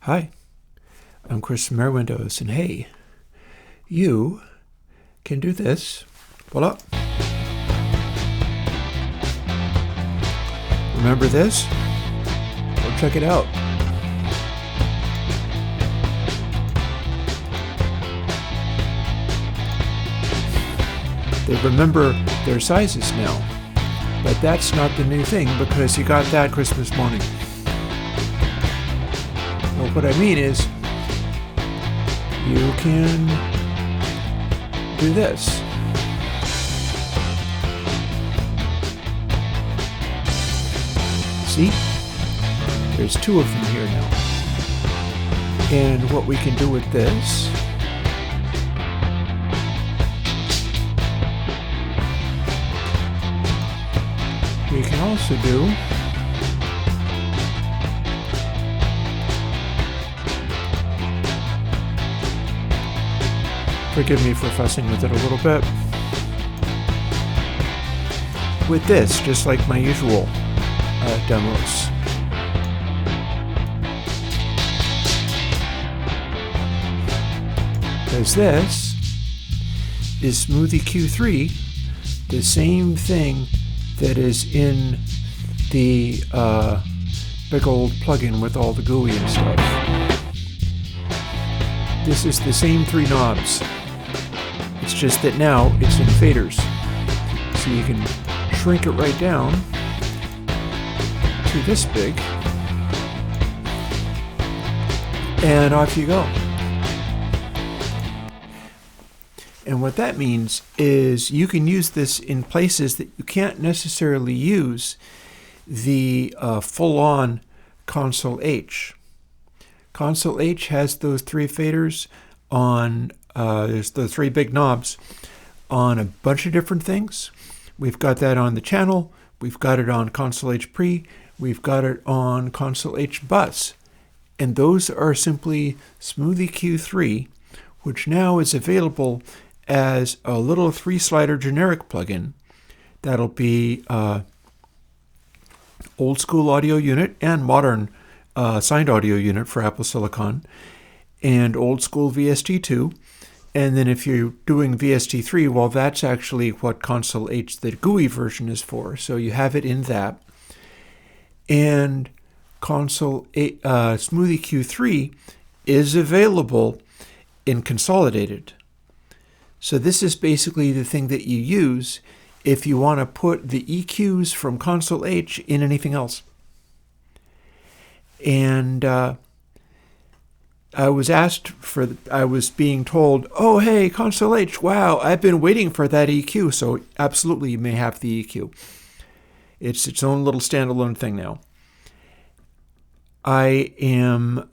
Hi, I'm Chris from Airwindows, and hey, you can do this. Voila. Remember this? Go check it out. They remember their sizes now, but that's not the new thing because you got that Christmas morning. Well, what I mean is, you can do this. See? There's two of them here now. And what we can do with this we can also do forgive me for fussing with it a little bit. With this, just like my usual demos. Because this is SmoothEQ3, the same thing that is in the big old plugin with all the GUI and stuff. This is the same three knobs. It's just that now it's in faders. So you can shrink it right down to this big, and off you go. And what that means is you can use this in places that you can't necessarily use the full-on ConsoleH. ConsoleH has those three faders on, there's the three big knobs on a bunch of different things. We've got that on the channel, we've got it on ConsoleH Pre, we've got it on ConsoleH Bus. And those are simply SmoothEQ3, which now is available as a little 3-slider generic plugin that'll be old school audio unit and modern signed audio unit for Apple Silicon, and old school VST2. And then if you're doing VST3, well, that's actually what ConsoleH, the GUI version, is for. So you have it in that. And SmoothEQ3 is available in consolidated. So this is basically the thing that you use if you want to put the EQs from ConsoleH in anything else. And I was being told, oh, hey, ConsoleH, wow, I've been waiting for that EQ. So absolutely, you may have the EQ. It's its own little standalone thing now. I am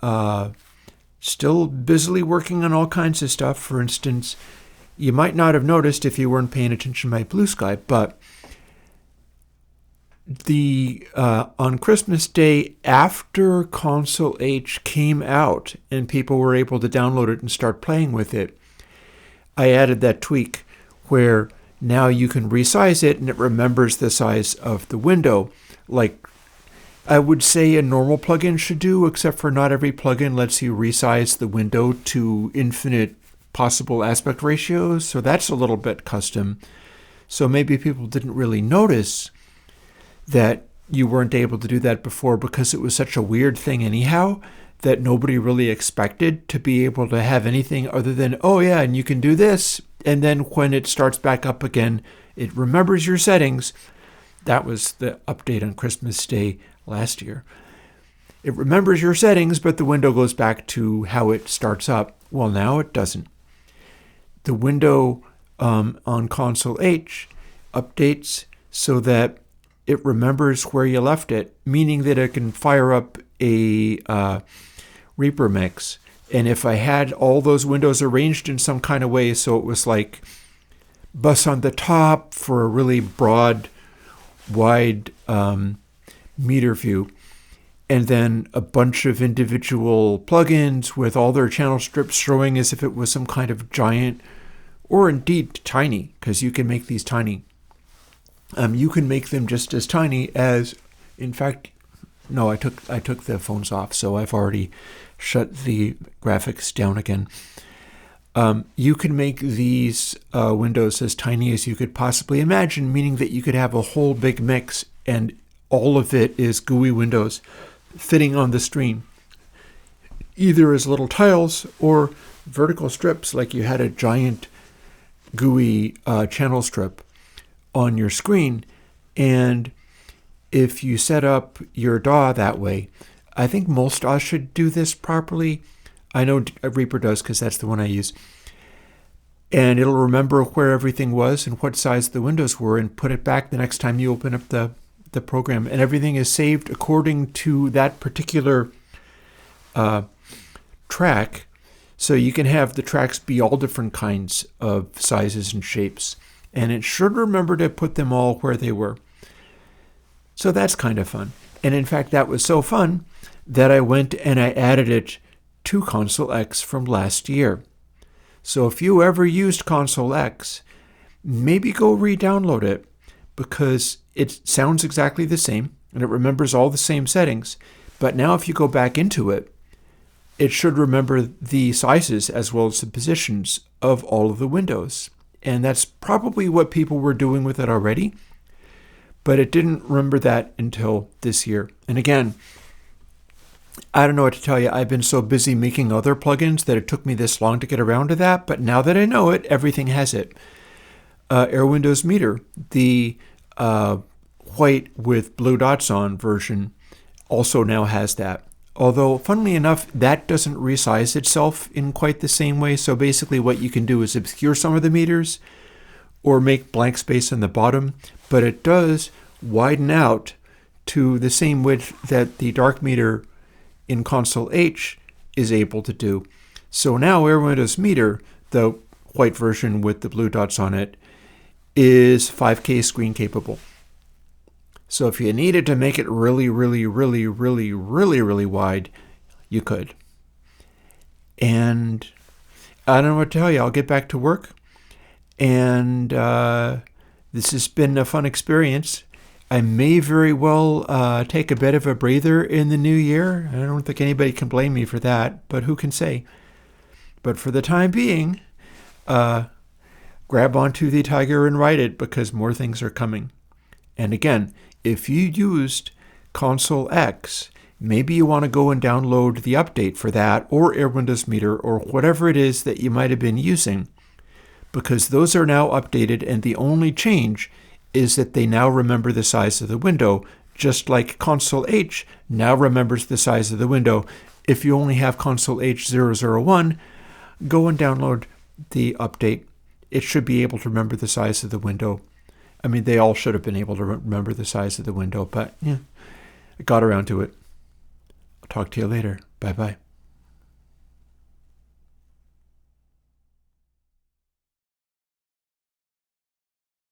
still busily working on all kinds of stuff. For instance, you might not have noticed if you weren't paying attention to my Blue Sky, but on Christmas Day, after ConsoleH came out and people were able to download it and start playing with it, I added that tweak where now you can resize it and it remembers the size of the window, like I would say a normal plugin should do, except for not every plugin lets you resize the window to infinite possible aspect ratios, so that's a little bit custom. So maybe people didn't really notice that you weren't able to do that before because it was such a weird thing anyhow that nobody really expected to be able to have anything other than, oh yeah, and you can do this, and then when it starts back up again, it remembers your settings. That was the update on Christmas Day last year. It remembers your settings, but the window goes back to how it starts up. Well, now it doesn't. The window on ConsoleH updates so that it remembers where you left it, meaning that it can fire up a Reaper mix. And if I had all those windows arranged in some kind of way so it was like bus on the top for a really broad, wide meter view, and then a bunch of individual plugins with all their channel strips showing as if it was some kind of giant, or indeed tiny, because you can make these tiny. You can make them just as tiny as, in fact, No, I took the phones off, so I've already shut the graphics down again. You can make these windows as tiny as you could possibly imagine, meaning that you could have a whole big mix and all of it is GUI windows fitting on the screen, either as little tiles or vertical strips, like you had a giant GUI channel strip on your screen. And if you set up your DAW that way, I think most DAWs should do this properly. I know Reaper does because that's the one I use. And it'll remember where everything was and what size the windows were and put it back the next time you open up the program. And everything is saved according to that particular track. So you can have the tracks be all different kinds of sizes and shapes. And it should remember to put them all where they were. So that's kind of fun. And in fact, that was so fun that I went and I added it to ConsoleX from last year. So if you ever used ConsoleX, maybe go re-download it because it sounds exactly the same and it remembers all the same settings. But now if you go back into it, it should remember the sizes as well as the positions of all of the windows. And that's probably what people were doing with it already. But it didn't remember that until this year. And again, I don't know what to tell you. I've been so busy making other plugins that it took me this long to get around to that. But now that I know it, everything has it. Airwindows Meter, the white with blue dots on version, also now has that. Although, funnily enough, that doesn't resize itself in quite the same way. So basically what you can do is obscure some of the meters or make blank space in the bottom. But it does widen out to the same width that the dark meter in ConsoleH is able to do. So now Airwindows Meter, the white version with the blue dots on it, is 5K screen capable. So if you needed to make it really, really, really, really, really, really wide, you could. And I don't know what to tell you. I'll get back to work. And this has been a fun experience. I may very well take a bit of a breather in the new year. I don't think anybody can blame me for that, but who can say? But for the time being, grab onto the tiger and ride it because more things are coming. And again, if you used ConsoleX, maybe you want to go and download the update for that or Airwindows Meter or whatever it is that you might have been using, because those are now updated and the only change is that they now remember the size of the window, just like ConsoleH now remembers the size of the window. If you only have ConsoleH 001, go and download the update. It should be able to remember the size of the window. I mean, they all should have been able to remember the size of the window, but yeah, I got around to it. I'll talk to you later. Bye-bye.